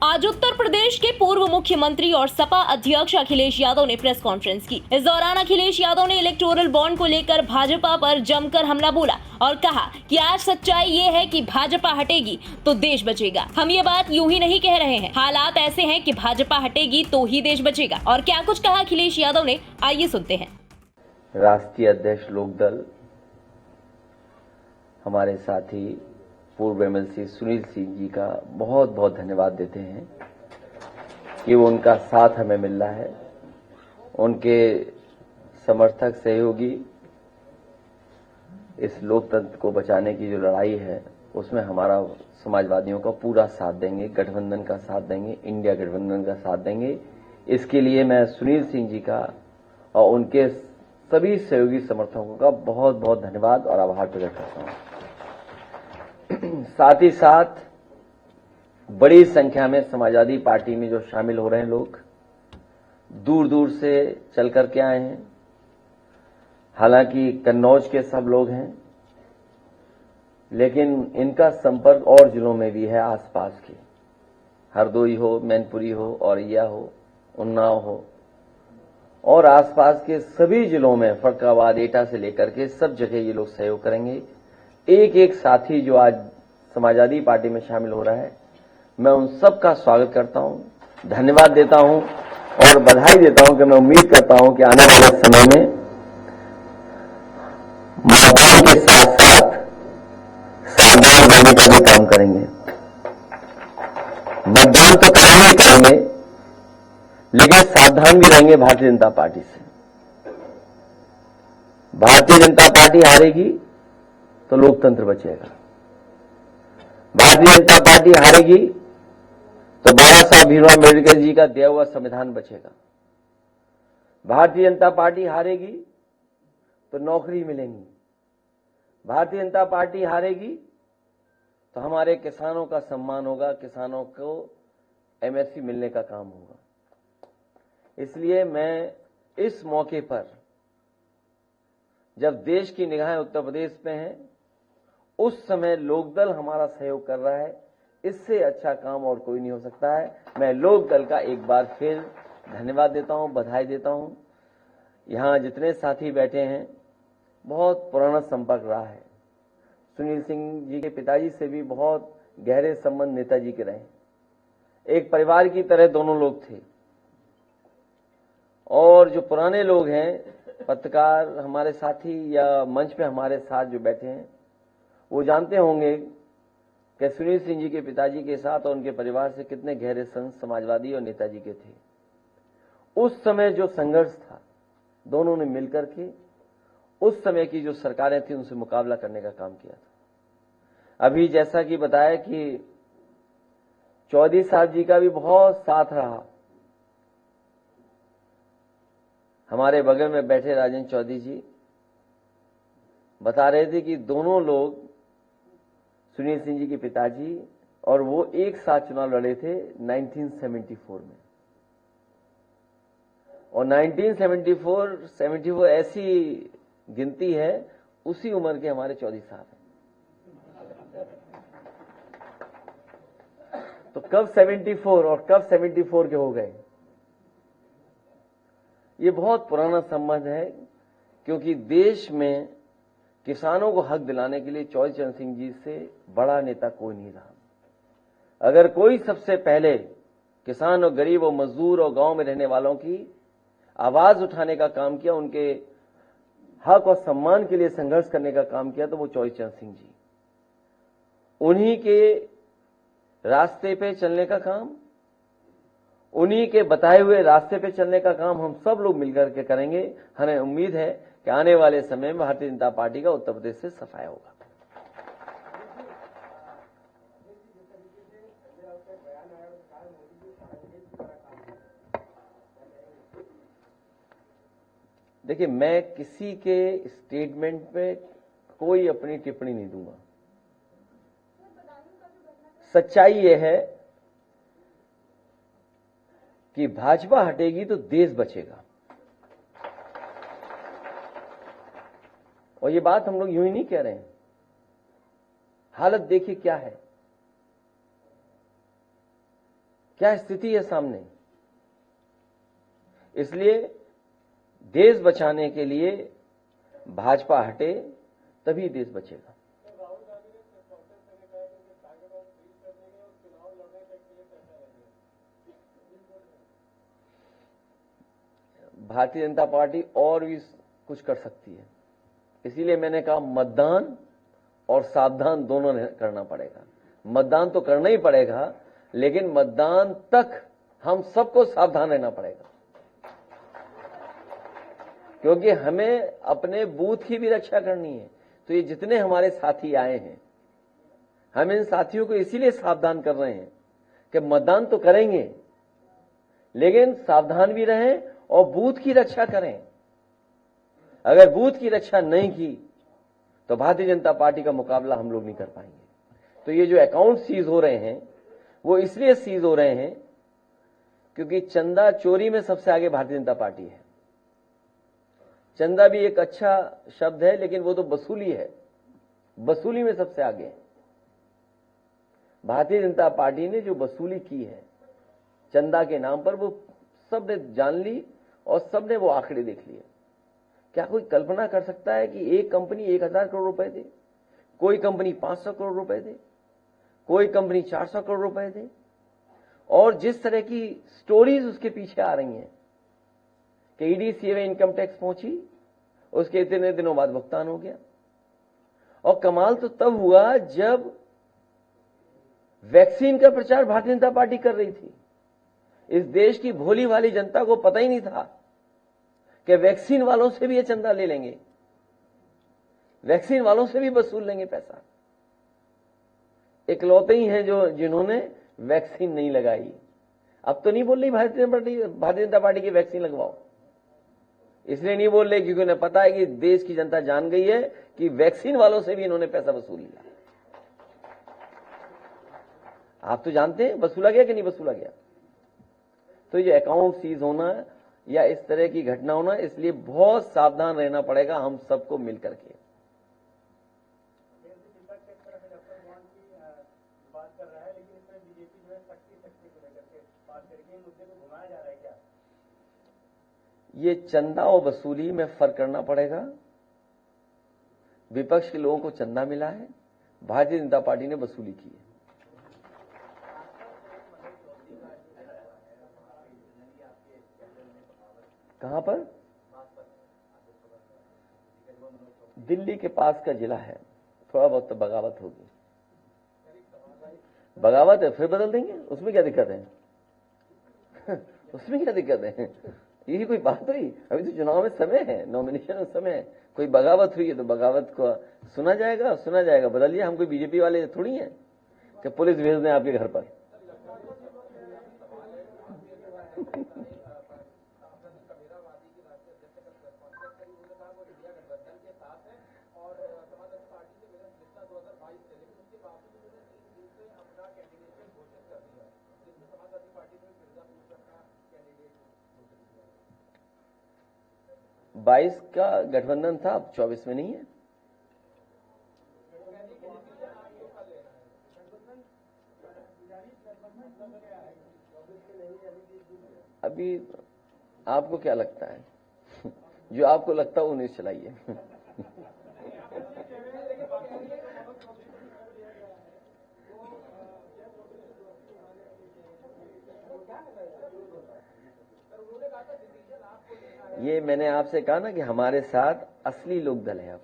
आज उत्तर प्रदेश के पूर्व मुख्यमंत्री और सपा अध्यक्ष अखिलेश यादव ने प्रेस कॉन्फ्रेंस की। इस दौरान अखिलेश यादव ने इलेक्टोरल बॉन्ड को लेकर भाजपा पर जमकर हमला बोला और कहा कि आज सच्चाई ये है कि भाजपा हटेगी तो देश बचेगा। हम ये बात यूं ही नहीं कह रहे हैं, हालात ऐसे हैं कि भाजपा हटेगी तो ही देश बचेगा। और क्या कुछ कहा अखिलेश यादव ने, आइए सुनते हैं। राष्ट्रीय अध्यक्ष लोकदल हमारे साथी पूर्व एमएलसी सुनील सिंह जी का बहुत बहुत धन्यवाद देते हैं कि वो उनका साथ हमें मिल रहा है। उनके समर्थक सहयोगी इस लोकतंत्र को बचाने की जो लड़ाई है उसमें हमारा समाजवादियों का पूरा साथ देंगे, गठबंधन का साथ देंगे, इंडिया गठबंधन का साथ देंगे। इसके लिए मैं सुनील सिंह जी का और उनके सभी सहयोगी समर्थकों का बहुत बहुत धन्यवाद और आभार प्रकट करता हूं। साथ ही साथ बड़ी संख्या में समाजवादी पार्टी में जो शामिल हो रहे हैं लोग दूर दूर से चल करके आए हैं। हालांकि कन्नौज के सब लोग हैं, लेकिन इनका संपर्क और जिलों में भी है, आसपास के हरदोई हो, मैनपुरी हो, औरैया हो, उन्नाव हो और आसपास के सभी जिलों में फरक्काबाद, एटा से लेकर के सब जगह ये लोग सहयोग करेंगे। एक एक साथी जो आज समाजवादी पार्टी में शामिल हो रहा है, मैं उन सब का स्वागत करता हूं, धन्यवाद देता हूं और बधाई देता हूं कि मैं उम्मीद करता हूं कि आने वाले समय में मतदान के साथ साथ सावधान रहने का भी काम करेंगे। मतदान तो करेंगे ही करेंगे, लेकिन सावधान भी रहेंगे भारतीय जनता पार्टी से। भारतीय जनता पार्टी हारेगी तो लोकतंत्र बचेगा। भारतीय जनता पार्टी हारेगी तो बाबा साहब भीमराव अम्बेडकर जी का दिया हुआ संविधान बचेगा। भारतीय जनता पार्टी हारेगी तो नौकरी मिलेंगी। भारतीय जनता पार्टी हारेगी तो हमारे किसानों का सम्मान होगा, किसानों को एमएसपी मिलने का काम होगा। इसलिए मैं इस मौके पर, जब देश की निगाहें उत्तर प्रदेश में हैं, उस समय लोकदल हमारा सहयोग कर रहा है, इससे अच्छा काम और कोई नहीं हो सकता है। मैं लोकदल का एक बार फिर धन्यवाद देता हूं, बधाई देता हूं। यहां जितने साथी बैठे हैं, बहुत पुराना संपर्क रहा है। सुनील सिंह जी के पिताजी से भी बहुत गहरे संबंध नेताजी के रहे। एक परिवार की तरह दोनों लोग थे। और जो पुराने लोग हैं, पत्रकार हमारे साथी या मंच पे हमारे साथ जो बैठे हैं, वो जानते होंगे कि सुनील सिंह जी के पिताजी के साथ और उनके परिवार से कितने गहरे संबंध समाजवादी और नेताजी के थे। उस समय जो संघर्ष था, दोनों ने मिलकर के उस समय की जो सरकारें थी उनसे मुकाबला करने का काम किया था। अभी जैसा कि बताया कि चौधरी साहब जी का भी बहुत साथ रहा। हमारे बगल में बैठे राजेंद्र चौधरी जी बता रहे थे कि दोनों लोग, सुनील सिंह जी के पिताजी और वो, एक साथ चुनाव लड़े थे 1974 में। और 1974 ऐसी गिनती है, उसी उम्र के हमारे चौधरी साहब हैं। तो कब 74 और कब 74 के हो गए, ये बहुत पुराना संबंध है। क्योंकि देश में किसानों को हक दिलाने के लिए चौधरी चरण सिंह जी से बड़ा नेता कोई नहीं रहा। अगर कोई सबसे पहले किसान और गरीब और मजदूर और गांव में रहने वालों की आवाज उठाने का काम किया, उनके हक और सम्मान के लिए संघर्ष करने का काम किया, तो वो चौधरी चरण सिंह जी। उन्हीं के रास्ते पे चलने का काम, उन्हीं के बताए हुए रास्ते पे चलने का काम हम सब लोग मिलकर के करेंगे। हमें उम्मीद है कि आने वाले समय में भारतीय जनता पार्टी का उत्तर प्रदेश से सफाया होगा। देखिए, मैं किसी के स्टेटमेंट पे कोई अपनी टिप्पणी नहीं दूंगा। सच्चाई यह है कि भाजपा हटेगी तो देश बचेगा। और ये बात हम लोग यूं ही नहीं कह रहे हैं। हालत देखिए क्या है। क्या स्थिति है सामने। इसलिए देश बचाने के लिए भाजपा हटे, तभी देश बचेगा। भारतीय जनता पार्टी और भी कुछ कर सकती है, इसीलिए मैंने कहा मतदान और सावधान दोनों करना पड़ेगा। मतदान तो करना ही पड़ेगा, लेकिन मतदान तक हम सबको सावधान रहना पड़ेगा, क्योंकि हमें अपने बूथ की भी रक्षा करनी है। तो ये जितने हमारे साथी आए हैं, हम इन साथियों को इसीलिए सावधान कर रहे हैं कि मतदान तो करेंगे, लेकिन सावधान भी रहें और बूथ की रक्षा करें। अगर बूथ की रक्षा नहीं की तो भारतीय जनता पार्टी का मुकाबला हम लोग नहीं कर पाएंगे। तो ये जो अकाउंट सीज हो रहे हैं, वो इसलिए सीज हो रहे हैं क्योंकि चंदा चोरी में सबसे आगे भारतीय जनता पार्टी है। चंदा भी एक अच्छा शब्द है, लेकिन वो तो वसूली है, वसूली में सबसे आगे है। भारतीय जनता पार्टी ने जो वसूली की है चंदा के नाम पर, वो सबने जान ली और सबने वो आंकड़े देख लिए। क्या कोई कल्पना कर सकता है कि एक कंपनी 1000 करोड़ रुपए दे, कोई कंपनी 500 करोड़ रुपए दे, कोई कंपनी 400 करोड़ रुपए दे, और जिस तरह की स्टोरीज उसके पीछे आ रही हैं कि ईडीसीए में इनकम टैक्स पहुंची, उसके इतने दिनों बाद भुगतान हो गया। और कमाल तो तब हुआ जब वैक्सीन का प्रचार भारतीय जनता पार्टी कर रही थी। इस देश की भोली भाली जनता को पता ही नहीं था कि वैक्सीन वालों से भी ये चंदा ले लेंगे, वैक्सीन वालों से भी वसूल लेंगे पैसा। इकलौते ही हैं जो जिन्होंने वैक्सीन नहीं लगाई। अब तो नहीं बोल रही भारतीय जनता पार्टी की वैक्सीन लगवाओ, इसलिए नहीं बोल रहे क्योंकि उन्हें पता है कि देश की जनता जान गई है कि वैक्सीन वालों से भी इन्होंने पैसा वसूल लिया। आप तो जानते हैं वसूला गया कि नहीं वसूला गया। तो ये अकाउंट सीज होना या इस तरह की घटना होना, इसलिए बहुत सावधान रहना पड़ेगा हम सबको मिलकर के। ये चंदा और वसूली में फर्क करना पड़ेगा। विपक्ष के लोगों को चंदा मिला है, भारतीय जनता पार्टी ने वसूली की है। कहां पर? दिल्ली के पास का जिला है, थोड़ा बहुत तो बगावत होगी। बगावत है, फिर बदल देंगे, उसमें क्या दिक्कत है? उसमें क्या दिक्कत है? यही कोई बात हुई? अभी तो चुनाव में समय है, नॉमिनेशन में समय है। कोई बगावत हुई है तो बगावत को सुना जाएगा, बदलिए। हम कोई बीजेपी वाले थोड़ी हैं कि पुलिस भेज दें आपके घर पर। बाईस का गठबंधन था, अब 24 में नहीं है। अभी आपको क्या लगता है? जो आपको लगता है वो न्यूज चलाइए। ये मैंने आपसे कहा ना कि हमारे साथ असली लोक दल है। अब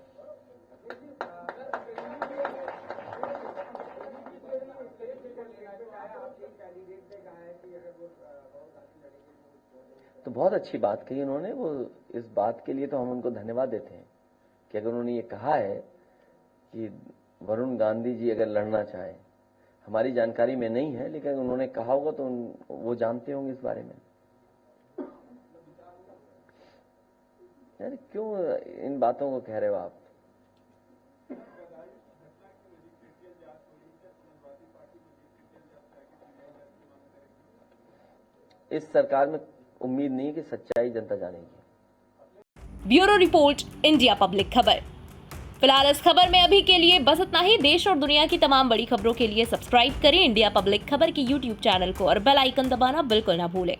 तो बहुत अच्छी बात कही उन्होंने। वो इस बात के लिए तो हम उनको धन्यवाद देते हैं कि अगर उन्होंने ये कहा है कि वरुण गांधी जी अगर लड़ना चाहे, हमारी जानकारी में नहीं है, लेकिन उन्होंने कहा होगा तो वो जानते होंगे इस बारे में। यार क्यों इन बातों को कह रहे हो आप? इस सरकार में उम्मीद नहीं है कि सच्चाई जनता जानेगी। ब्यूरो रिपोर्ट, इंडिया पब्लिक खबर। फिलहाल इस खबर में अभी के लिए बस इतना ही। देश और दुनिया की तमाम बड़ी खबरों के लिए सब्सक्राइब करें इंडिया पब्लिक खबर की YouTube चैनल को और बेल आइकन दबाना बिल्कुल ना भूलें।